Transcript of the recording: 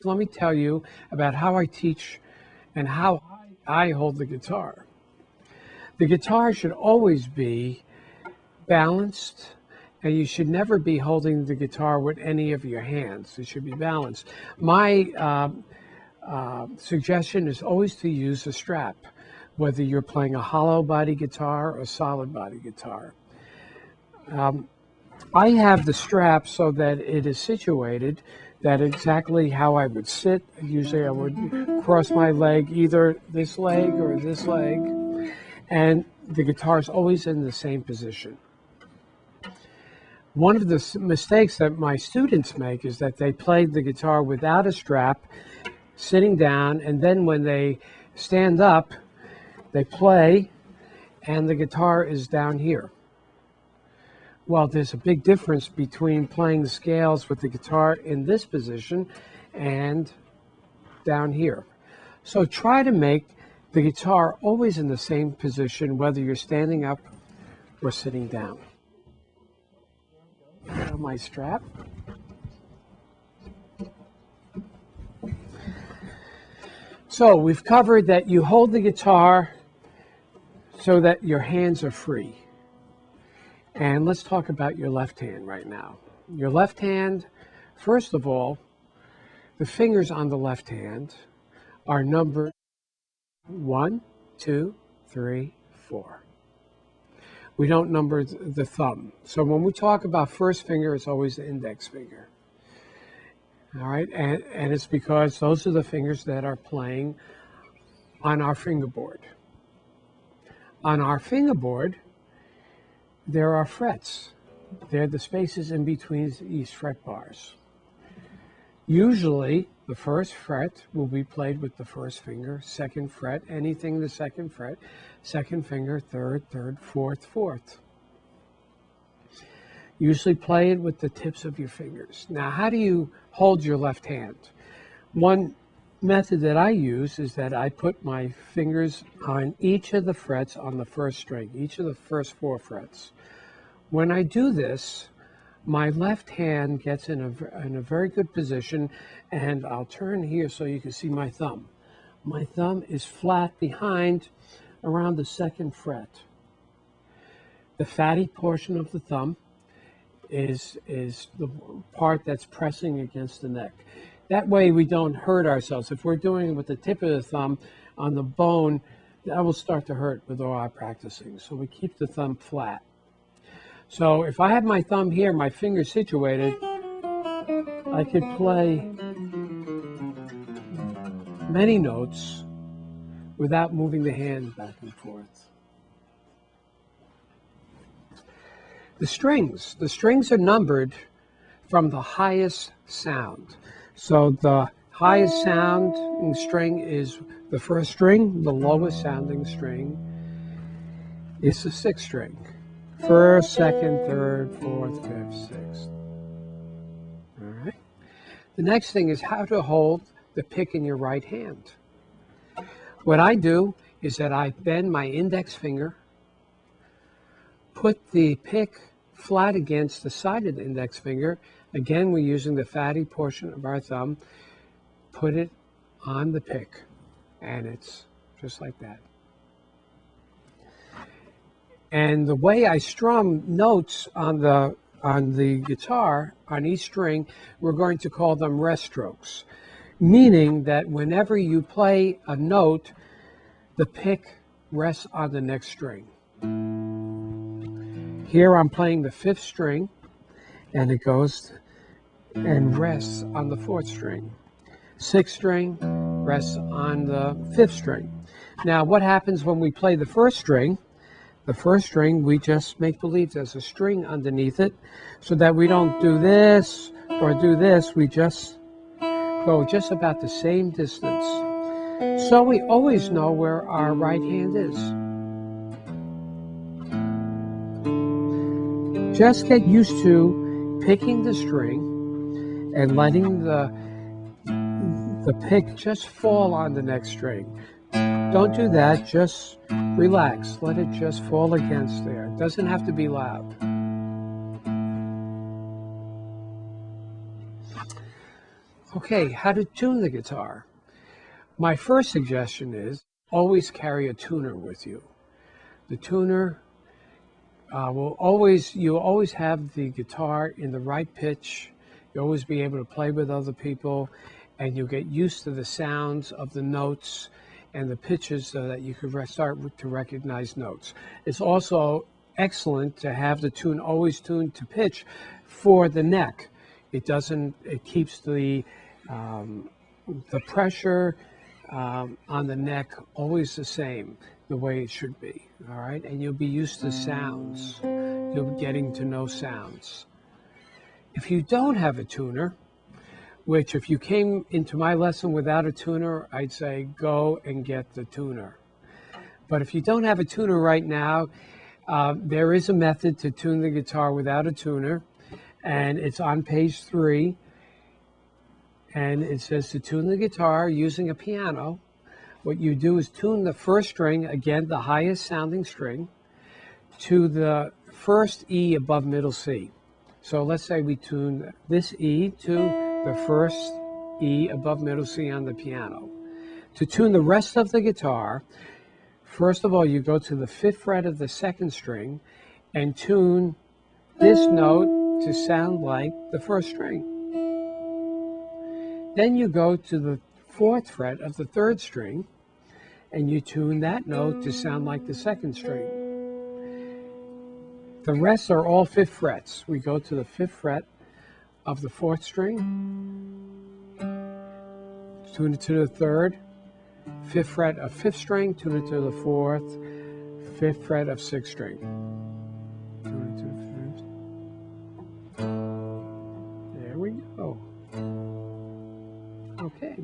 Let me tell you about how I teach and how I hold the guitar. The guitar should always be balanced, and you should never be holding the guitar with any of your hands. It should be balanced. My suggestion is always to use a strap, whether you're playing a hollow body guitar or solid body guitar. I have the strap so that it is situated that exactly how I would sit. Usually I would cross my leg, either this leg or this leg, and the guitar is always in the same position. One of the mistakes that my students make is that they play the guitar without a strap, sitting down, and then when they stand up, they play, and the guitar is down here. Well, there's a big difference between playing the scales with the guitar in this position and down here. So try to make the guitar always in the same position, whether you're standing up or sitting down. Put on my strap. So we've covered that you hold the guitar so that your hands are free. And let's talk about your left hand right now. Your left hand, first of all, the fingers on the left hand are numbered 1, 2, 3, 4. We don't number the thumb. So when we talk about first finger, it's always the index finger. All right, and it's because those are the fingers that are playing on our fingerboard. On our fingerboard, there are frets. They're the spaces in between these fret bars. Usually, the first fret will be played with the first finger, second fret, anything the second fret, second finger, third, fourth. Usually play it with the tips of your fingers. Now, how do you hold your left hand? One method that I use is that I put my fingers on each of the frets on the first string, each of the first 4 frets. When I do this, my left hand gets in a very good position, and I'll turn here so you can see my thumb. My thumb is flat behind around the second fret. The fatty portion of the thumb is the part that's pressing against the neck. That way we don't hurt ourselves. If we're doing it with the tip of the thumb on the bone, that will start to hurt with all our practicing. So we keep the thumb flat. So if I have my thumb here, my finger situated, I could play many notes without moving the hand back and forth. The strings are numbered from the highest sound. So the highest sounding string is the first string, the lowest sounding string is the 6th string. First, second, third, fourth, fifth, sixth. All right. The next thing is how to hold the pick in your right hand. What I do is that I bend my index finger, put the pick flat against the side of the index finger. Again, we're using the fatty portion of our thumb. Put it on the pick, and it's just like that. And the way I strum notes on the guitar, on each string, we're going to call them rest strokes, meaning that whenever you play a note, the pick rests on the next string. Here I'm playing the 5th string, and it goes and rests on the 4th string. 6th string rests on the 5th string. Now, what happens when we play the first string? The first string, we just make believe there's a string underneath it, so that we don't do this or do this. We just go just about the same distance. So we always know where our right hand is. Just get used to picking the string and letting the pick just fall on the next string. Don't do that, just relax. Let it just fall against there. It doesn't have to be loud. Okay, how to tune the guitar. My first suggestion is always carry a tuner with you. The tuner you'll always have the guitar in the right pitch. You'll always be able to play with other people, and you'll get used to the sounds of the notes and the pitches so that you can start to recognize notes. It's also excellent to have the tune always tuned to pitch for the neck. It keeps the pressure on the neck always the same, the way it should be, all right? And you'll be used to sounds. You'll be getting to know sounds. If you don't have a tuner, which if you came into my lesson without a tuner, I'd say go and get the tuner. But if you don't have a tuner right now, there is a method to tune the guitar without a tuner, and it's on page 3. And it says to tune the guitar using a piano. What you do is tune the first string, again, the highest sounding string, to the first E above middle C. So let's say we tune this E to the first E above middle C on the piano. To tune the rest of the guitar, first of all, you go to the 5th fret of the 2nd string and tune this note to sound like the first string. Then you go to the 4th fret of the 3rd string and you tune that note to sound like the 2nd string. The rest are all 5th frets. We go to the 5th fret of the 4th string, tune it to the 3rd, 5th fret of 5th string, tune it to the 4th, 5th fret of 6th string. Tune it to the 5th. There we go. Okay,